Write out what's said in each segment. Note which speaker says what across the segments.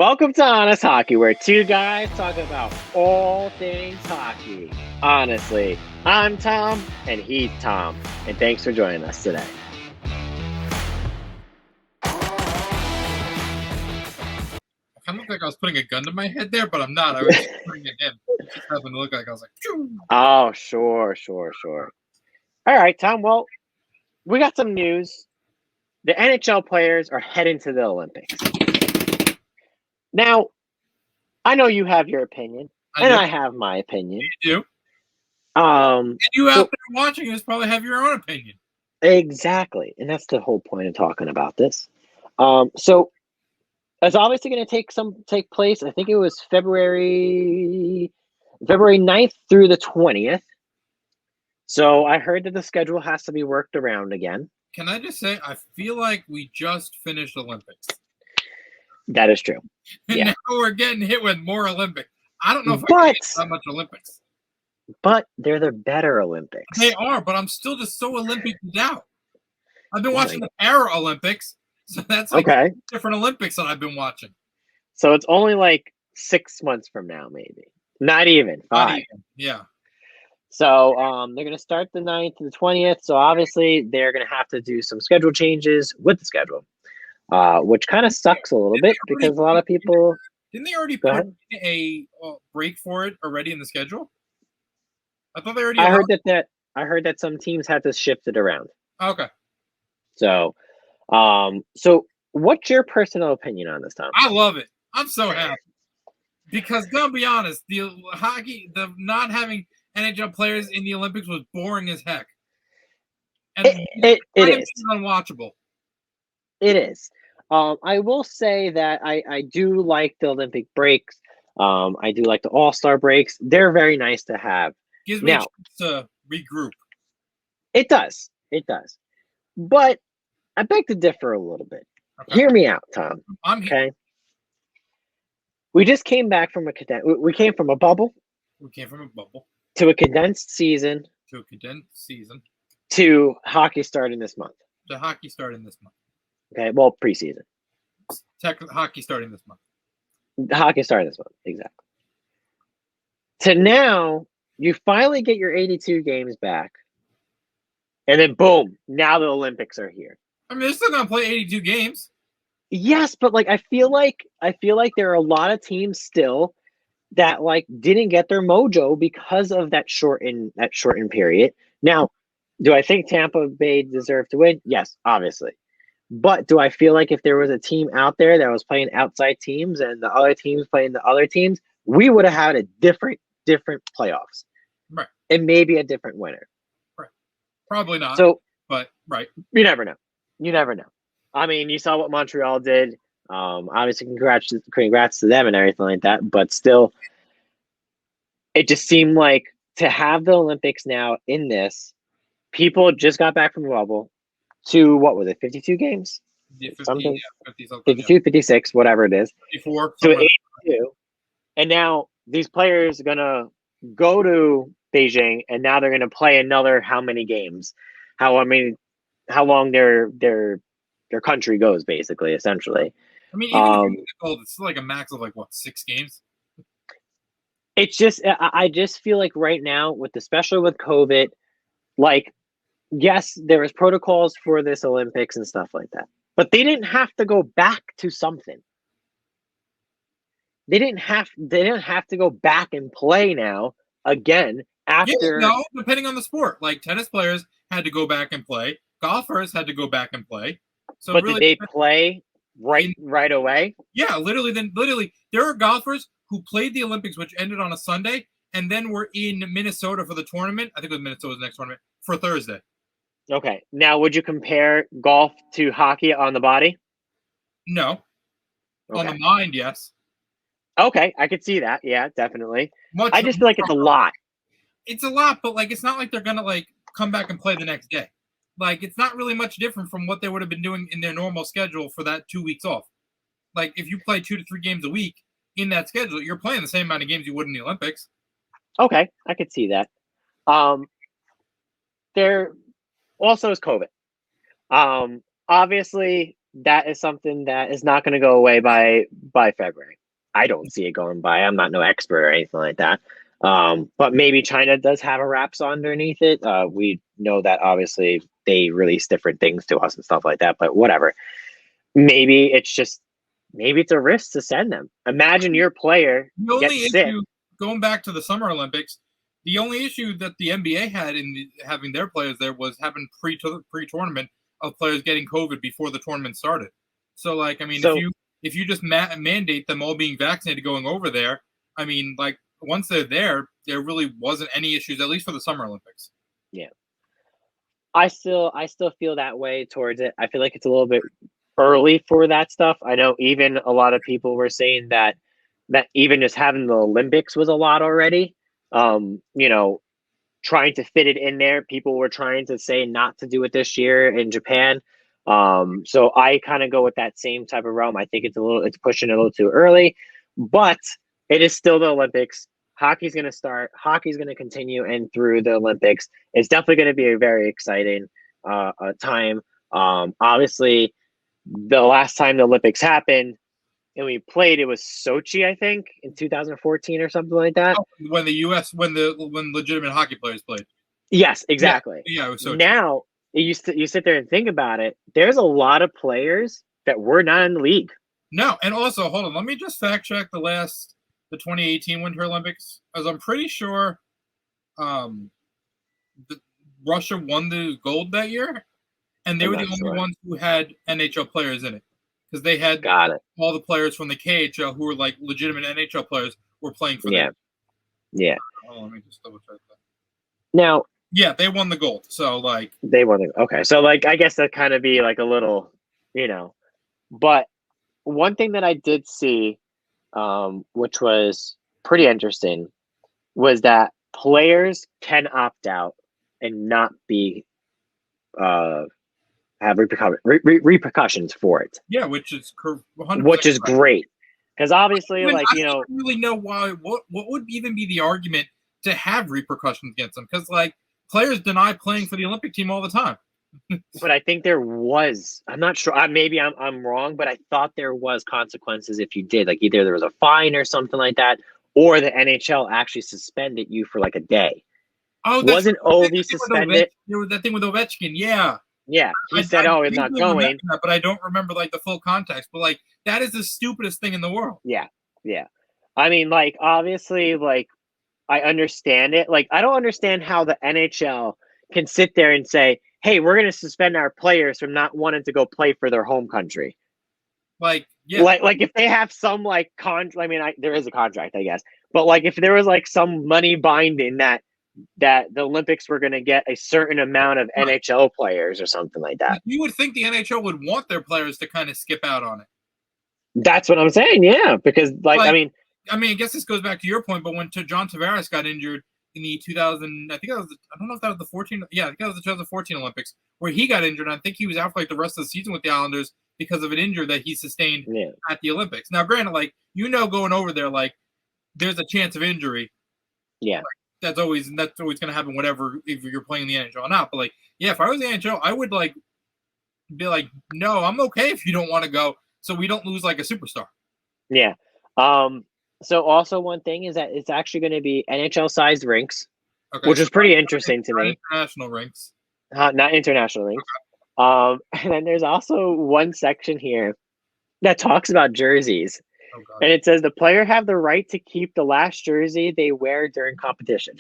Speaker 1: Welcome to Honest Hockey, where two guys talk about all things hockey. Honestly, I'm Tom, and he's Tom, and thanks for joining us today.
Speaker 2: I kind of looked like I was putting a gun to my head there, but I'm not. I was just putting it in. It just happened to look like I was like, phew.
Speaker 1: Oh, sure. All right, Tom, well, we got some news. The NHL players are heading to the Olympics. Now, I know you have your opinion, I have my opinion.
Speaker 2: You do.
Speaker 1: And
Speaker 2: you out there watching this probably have your own opinion.
Speaker 1: Exactly, and that's the whole point of talking about this. So it's obviously going to take place. I think it was February 9th through the 20th. So I heard that the schedule has to be worked around again.
Speaker 2: Can I just say, I feel like we just finished Olympics.
Speaker 1: That is true.
Speaker 2: And now we're getting hit with more Olympics. I don't know if I can get that much Olympics.
Speaker 1: But they're the better Olympics.
Speaker 2: They are, but I'm still just so Olympic out. I've been watching the Para-Olympics, so that's like different Olympics that I've been watching.
Speaker 1: So it's only like 6 months from now, maybe. Not even. 5.
Speaker 2: Not even. Yeah.
Speaker 1: So they're going to start the 9th to the 20th. So obviously they're going to have to do some schedule changes with the schedule, which kind of sucks a little bit because a lot of people...
Speaker 2: Didn't they already put a break for it already in the schedule? I thought they already...
Speaker 1: I heard that some teams had to shift it around.
Speaker 2: Okay.
Speaker 1: So what's your personal opinion on this, Tom?
Speaker 2: I love it. I'm so happy. Because, gonna be honest, the not having NHL players in the Olympics was boring as heck. And
Speaker 1: it is
Speaker 2: unwatchable.
Speaker 1: It is. I will say that I do like the Olympic breaks. I do like the All-Star breaks. They're very nice to have.
Speaker 2: Gives me a chance to regroup.
Speaker 1: It does. But I beg to differ a little bit. Okay. Hear me out, Tom.
Speaker 2: I'm here.
Speaker 1: Okay. We just came back from we came from a bubble. To a condensed season. To hockey starting this month. Okay, well, preseason.
Speaker 2: Hockey starting this month.
Speaker 1: Exactly. To now, you finally get your 82 games back. And then, boom, now the Olympics are here.
Speaker 2: I mean, they're still going to play 82 games.
Speaker 1: Yes, but I feel like there are a lot of teams still that didn't get their mojo because of that shortened period. Now, do I think Tampa Bay deserved to win? Yes, obviously. But do I feel like if there was a team out there that was playing outside teams and the other teams playing the other teams, we would have had a different playoffs.
Speaker 2: Right.
Speaker 1: And maybe a different winner.
Speaker 2: Right. Probably not. But right.
Speaker 1: You never know. I mean, you saw what Montreal did. Obviously, congrats to them and everything like that. But still, it just seemed like to have the Olympics now in this, people just got back from the bubble. To what was it, 52 games?
Speaker 2: Yeah,
Speaker 1: 52, 56, whatever it is.
Speaker 2: 54.
Speaker 1: To 82. And now these players are going to go to Beijing, and now they're going to play another how many games? How long their country goes, basically, essentially.
Speaker 2: I mean, even it's still like a max of 6 games?
Speaker 1: It's just, I just feel like right now, especially with COVID, yes, there was protocols for this Olympics and stuff like that, but they didn't have to go back to something. They didn't have to go back and play now again after.
Speaker 2: Yeah, no, depending on the sport. Like tennis players had to go back and play. Golfers had to go back and play. So,
Speaker 1: but really, did they play right away?
Speaker 2: Yeah, literally. There are golfers who played the Olympics, which ended on a Sunday, and then were in Minnesota for the tournament. I think it was Minnesota's next tournament for Thursday.
Speaker 1: Okay. Now, would you compare golf to hockey on the body?
Speaker 2: No. Okay. On the mind, yes.
Speaker 1: Okay, I could see that. Yeah, definitely. I just feel like it's a lot.
Speaker 2: It's a lot, but it's not like they're gonna come back and play the next day. It's not really much different from what they would have been doing in their normal schedule for that 2 weeks off. If you play 2 to 3 games a week in that schedule, you're playing the same amount of games you would in the Olympics.
Speaker 1: Okay, I could see that. There also is COVID. Obviously, that is something that is not going to go away by February. I don't see it going by. I'm not no expert or anything like that. But maybe China does have a wraps underneath it. We know that obviously they release different things to us and stuff like that. But whatever. Maybe it's a risk to send them. Imagine your player
Speaker 2: The only
Speaker 1: gets sick.
Speaker 2: issue, going back to the Summer Olympics, the only issue that the NBA had in having their players there was having pre-tournament of players getting COVID before the tournament started. So, like, I mean,
Speaker 1: So
Speaker 2: if you just mandate them all being vaccinated going over there, I mean, like, once they're there really wasn't any issues, at least for the Summer Olympics.
Speaker 1: yeah, I still feel that way towards it. I feel like it's a little bit early for that stuff. I know even a lot of people were saying that even just having the Olympics was a lot already. You know, trying to fit it in there. People were trying to say not to do it this year in Japan. So I kind of go with that same type of realm. I think it's pushing a little too early, but it is still the Olympics. Hockey's going to start. Hockey's going to continue, and through the Olympics, it's definitely going to be a very exciting time. Obviously, the last time the Olympics happened and we played, it was Sochi, I think, in 2014 or something like that.
Speaker 2: When when legitimate hockey players played.
Speaker 1: Yes, exactly.
Speaker 2: Yeah, it was Sochi.
Speaker 1: Now you sit there and think about it. There's a lot of players that were not in the league.
Speaker 2: No, and also hold on, let me just fact check the 2018 Winter Olympics, as I'm pretty sure Russia won the gold that year, and they were the only ones who had NHL players in it, because they had all the players from the KHL who were like legitimate NHL players were playing for them.
Speaker 1: Yeah.
Speaker 2: Hold on, let me just double check that.
Speaker 1: Now,
Speaker 2: yeah, they won the gold. So like
Speaker 1: they won the okay. So like I guess that kind of be like a little, you know, but one thing that I did see, which was pretty interesting, was that players can opt out and not be have repercussions for it.
Speaker 2: Yeah, which is 100%
Speaker 1: which is great, because obviously, like, you know,
Speaker 2: I don't really know why. What would even be the argument to have repercussions against them? Because like players deny playing for the Olympic team all the time.
Speaker 1: But I think there was. I'm not sure. Maybe I'm wrong, but I thought there was consequences if you did. Like either there was a fine or something like that, or the NHL actually suspended you for like a day.
Speaker 2: Oh,
Speaker 1: wasn't Ovi suspended?
Speaker 2: There was that thing with Ovechkin. Yeah.
Speaker 1: Yeah, he said, "Oh, he's not going."
Speaker 2: That, but I don't remember like the full context. But like that is the stupidest thing in the world.
Speaker 1: Yeah. I mean, like obviously, like I understand it. Like I don't understand how the NHL can sit there and say, "Hey, we're going to suspend our players from not wanting to go play for their home country."
Speaker 2: Like, yeah,
Speaker 1: like if they have some like I mean, there is a contract, I guess, but like if there was like some money binding that the Olympics were going to get a certain amount of NHL players or something like that.
Speaker 2: You would think the NHL would want their players to kind of skip out on it.
Speaker 1: That's what I'm saying. Yeah, because like I mean,
Speaker 2: I guess this goes back to your point, but when John Tavares got injured in the 2000, I think that was, I don't know if that was the 14, yeah, I think that was the 2014 Olympics, where he got injured. I think he was out for like the rest of the season with the Islanders because of an injury that he sustained at the Olympics. Now, granted, like, going over there, like, there's a chance of injury.
Speaker 1: Yeah.
Speaker 2: Like, that's always going to happen, whatever, if you're playing the NHL or not. But, like, yeah, if I was the NHL, I would, like, be like, no, I'm okay if you don't want to go, so we don't lose, like, a superstar.
Speaker 1: Yeah. So also one thing is that it's actually going to be NHL-sized rinks, which is pretty interesting to me.
Speaker 2: International rinks.
Speaker 1: Not international rinks. Okay. And then there's also one section here that talks about jerseys. Oh, and it says the player have the right to keep the last jersey they wear during competition.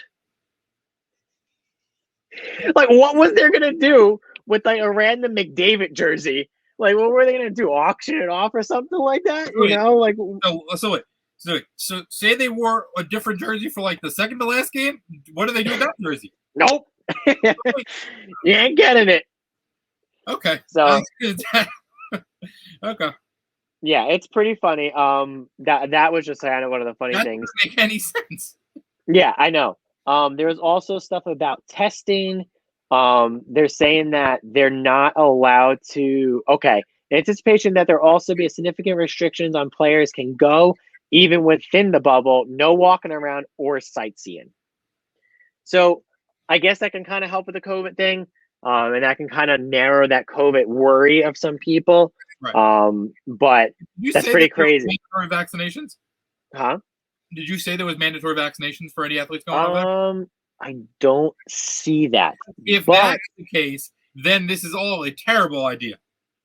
Speaker 1: Like, what was they going to do with like a random McDavid jersey? Like, what were they going to do? Auction it off or something like that? You know, like.
Speaker 2: So say they wore a different jersey for like the second to last game. What do they do with that jersey?
Speaker 1: Nope. You ain't getting it.
Speaker 2: Okay.
Speaker 1: So.
Speaker 2: Okay.
Speaker 1: Yeah, it's pretty funny. That was just kind of one of the funny things.
Speaker 2: Doesn't make any sense.
Speaker 1: Yeah, I know. There's also stuff about testing. They're saying that they're not allowed to. Okay, in anticipation that there also be a significant restrictions on players can go even within the bubble. No walking around or sightseeing. So, I guess that can kind of help with the COVID thing, and that can kind of narrow that COVID worry of some people.
Speaker 2: Right.
Speaker 1: But that's pretty crazy.
Speaker 2: Mandatory vaccinations?
Speaker 1: Huh?
Speaker 2: Did you say there was mandatory vaccinations for any athletes going over there?
Speaker 1: I don't see that.
Speaker 2: If
Speaker 1: but
Speaker 2: that's the case, then this is all a terrible idea.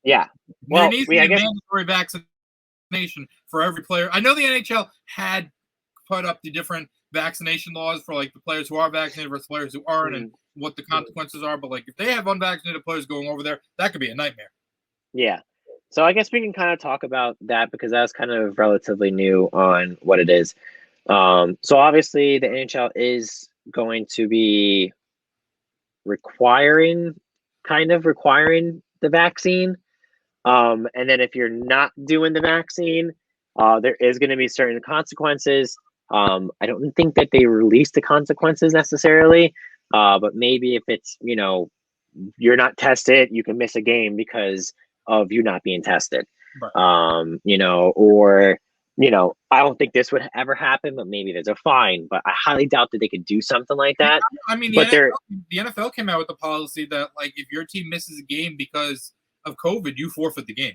Speaker 1: yeah.
Speaker 2: There
Speaker 1: Well,
Speaker 2: needs to be a mandatory vaccination for every player. I know the NHL had put up the different vaccination laws for like the players who are vaccinated versus players who aren't, and what the consequences are. But like, if they have unvaccinated players going over there, that could be a nightmare.
Speaker 1: Yeah. So I guess we can kind of talk about that because that's kind of relatively new on what it is. So obviously the NHL is going to be requiring the vaccine. And then if you're not doing the vaccine, there is going to be certain consequences. I don't think that they release the consequences necessarily, but maybe if it's, you're not tested, you can miss a game because of you not being tested.
Speaker 2: Right.
Speaker 1: Or I don't think this would ever happen, but maybe there's a fine. But I highly doubt that they could do something like that.
Speaker 2: I mean,
Speaker 1: but
Speaker 2: the NFL came out with the policy that like if your team misses a game because of COVID, you forfeit the game.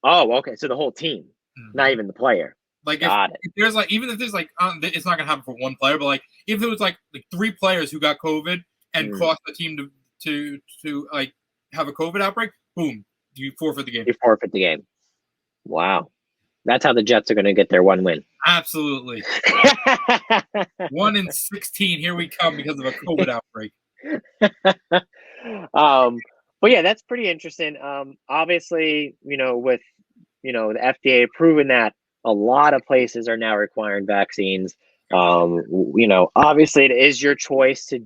Speaker 1: Oh, okay. So the whole team, not even the player.
Speaker 2: Like if there's like, even if there's like, it's not gonna happen for one player, but like if there was like 3 players who got COVID and cost the team to like have a COVID outbreak, boom, you forfeit the game.
Speaker 1: You forfeit the game. Wow. That's how the Jets are going to get their one win.
Speaker 2: Absolutely. 1 in 16. Here we come because of a COVID outbreak.
Speaker 1: But yeah, that's pretty interesting. Obviously, with the FDA proving that a lot of places are now requiring vaccines. Obviously, it is your choice to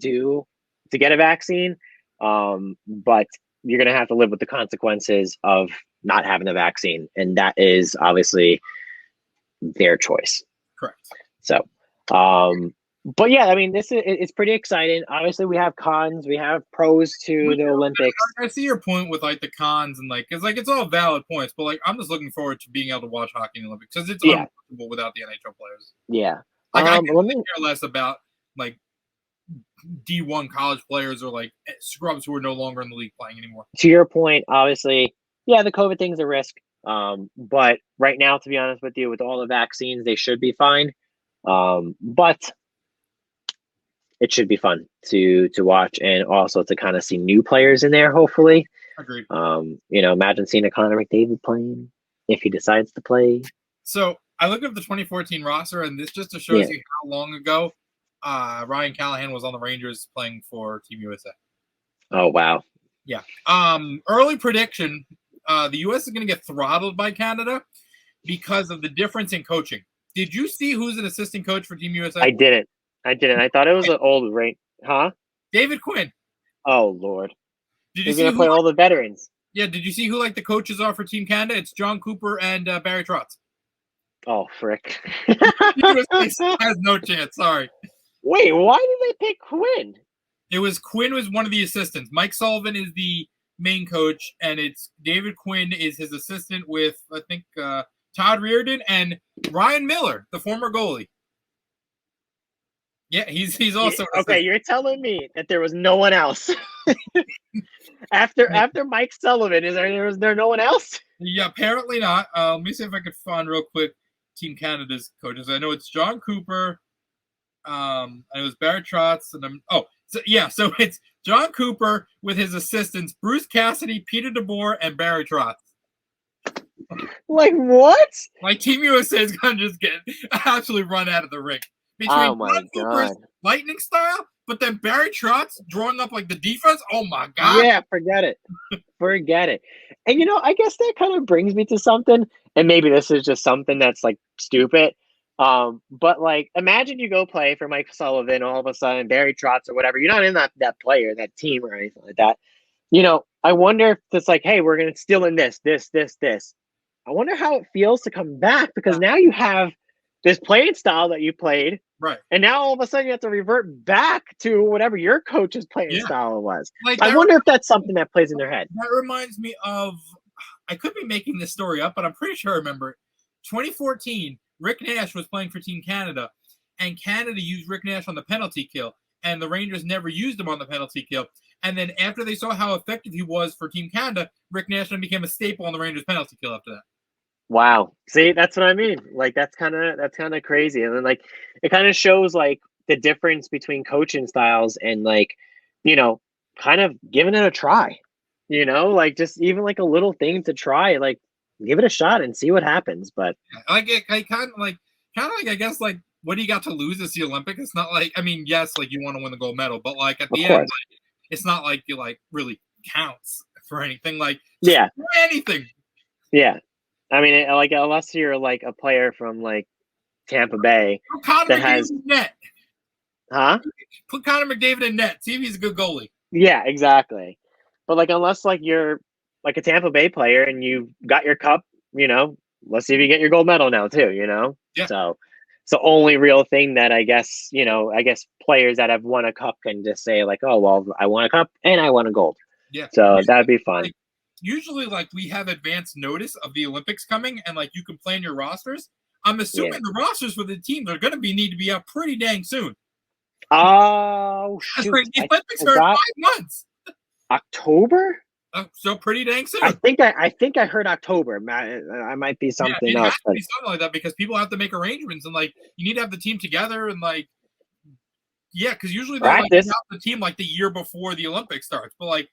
Speaker 1: get a vaccine, but you're going to have to live with the consequences of not having the vaccine, and that is obviously their choice.
Speaker 2: Correct.
Speaker 1: So, but yeah, I mean, it's pretty exciting. Obviously, we have cons, we have pros to the Olympics.
Speaker 2: I see your point with like the cons and like it's all valid points, but like I'm just looking forward to being able to watch hockey in the Olympics because it's unbelievable without the NHL players.
Speaker 1: Yeah,
Speaker 2: like I can care less about like D1 college players or like scrubs who are no longer in the league playing anymore.
Speaker 1: To your point, obviously, yeah, the COVID thing's a risk. But right now, to be honest with you, with all the vaccines, they should be fine. But it should be fun to watch and also to kind of see new players in there, hopefully.
Speaker 2: Agreed.
Speaker 1: Imagine seeing a Connor McDavid playing if he decides to play.
Speaker 2: So I looked up the 2014 roster, and this just shows you how long ago Ryan Callahan was on the Rangers playing for Team USA.
Speaker 1: Oh, wow.
Speaker 2: Yeah. Early prediction, the U.S. is going to get throttled by Canada because of the difference in coaching. Did you see who's an assistant coach for Team USA?
Speaker 1: I didn't. I thought it was an old rate. Huh?
Speaker 2: David Quinn.
Speaker 1: Oh, Lord.
Speaker 2: He's
Speaker 1: going to play all the veterans.
Speaker 2: Yeah, did you see who like the coaches are for Team Canada? It's John Cooper and Barry Trotz.
Speaker 1: Oh, frick.
Speaker 2: has no chance. Sorry.
Speaker 1: Wait, why did they pick Quinn?
Speaker 2: Quinn was one of the assistants. Mike Sullivan is the main coach, and it's David Quinn is his assistant with, I think, Todd Reardon and Ryan Miller, the former goalie. Yeah, he's also
Speaker 1: okay. You're telling me that there was no one else after Mike Sullivan. Was there no one else?
Speaker 2: Yeah, apparently not. Let me see if I could find real quick Team Canada's coaches. I know it's John Cooper. And it was Barry Trotz, and so it's John Cooper with his assistants Bruce Cassidy, Peter DeBoer, and Barry Trotz.
Speaker 1: Like what?
Speaker 2: Like Team USA is gonna just get absolutely run out of the ring. Between John Cooper's lightning style, but then Barry Trotz drawing up like the defense. Oh my God!
Speaker 1: Yeah, forget it. And I guess that kind of brings me to something. And maybe this is just something that's like stupid. But like, imagine you go play for Mike Sullivan, all of a sudden Barry Trotz or whatever. You're not in that player, that team, or anything like that. I wonder if it's like, hey, we're gonna still in this. I wonder how it feels to come back because now you have this playing style that you played.
Speaker 2: Right.
Speaker 1: And now all of a sudden you have to revert back to whatever your coach's playing style was. Like, I wonder if that's something that plays in their head.
Speaker 2: That reminds me of, I could be making this story up, but I'm pretty sure I remember it. 2014, Rick Nash was playing for Team Canada, and Canada used Rick Nash on the penalty kill, and the Rangers never used him on the penalty kill. And then after they saw how effective he was for Team Canada, Rick Nash became a staple on the Rangers penalty kill after that.
Speaker 1: Wow. See, that's what I mean. Like that's kind of crazy. And then like it kind of shows like the difference between coaching styles and like, kind of giving it a try. Like just even like a little thing to try, like give it a shot and see what happens. But
Speaker 2: like I kind of like I guess like what do you got to lose? It's the Olympic. It's not like, I mean, yes, like you want to win the gold medal, but like at the end, like, it's not like you like really counts for anything. Like anything.
Speaker 1: Yeah. I mean, like unless you're like a player from like Tampa Bay that has
Speaker 2: net.
Speaker 1: Huh?
Speaker 2: Put Connor McDavid in net. See if he's a good goalie.
Speaker 1: Yeah, exactly. But like unless like you're like a Tampa Bay player and you got your cup, let's see if you get your gold medal now too,
Speaker 2: Yeah.
Speaker 1: So it's the only real thing that I guess players that have won a cup can just say like, oh well, I won a cup and I won a gold.
Speaker 2: Yeah.
Speaker 1: So that'd be fun.
Speaker 2: Usually like we have advanced notice of the Olympics coming and like you can plan your rosters. I'm assuming the rosters for the teams are gonna need to be out pretty dang soon.
Speaker 1: Oh shoot.
Speaker 2: Like, the Olympics are in 5 months.
Speaker 1: October?
Speaker 2: So pretty dang soon.
Speaker 1: I think I heard October. I might be something else.
Speaker 2: Has to be something like that because people have to make arrangements and like you need to have the team together and like because usually they like out the team like the year before the Olympics starts. But like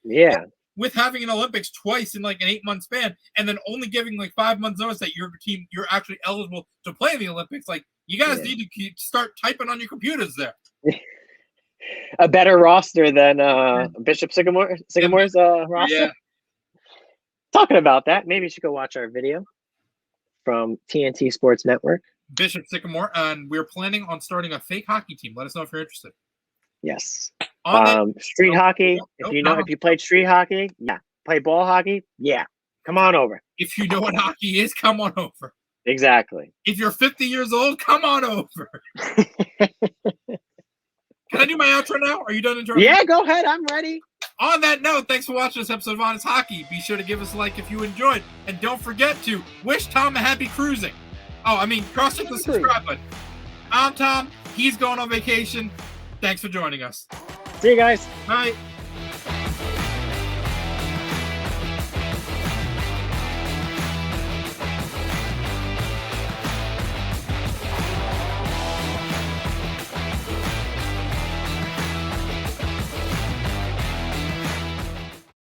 Speaker 2: with having an Olympics twice in like an 8-month span and then only giving like 5 months notice that your team you're actually eligible to play in the Olympics, like you guys need to start typing on your computers there.
Speaker 1: A better roster than Bishop Sycamore's roster.
Speaker 2: Yeah.
Speaker 1: Talking about that, maybe you should go watch our video from TNT Sports Network.
Speaker 2: Bishop Sycamore, and we're planning on starting a fake hockey team. Let us know if you're interested.
Speaker 1: Yes. Street hockey. If you played street hockey, play ball hockey, come on over.
Speaker 2: If you know what hockey is, come on over.
Speaker 1: Exactly.
Speaker 2: If you're 50 years old, come on over. Can I do my outro now? Are you done interrupting?
Speaker 1: Yeah, go ahead. I'm ready.
Speaker 2: On that note, thanks for watching this episode of Honest Hockey. Be sure to give us a like if you enjoyed. And don't forget to wish Tom a happy cruising. Cross-check the subscribe button. I'm Tom. He's going on vacation. Thanks for joining us.
Speaker 1: See you guys.
Speaker 2: Bye.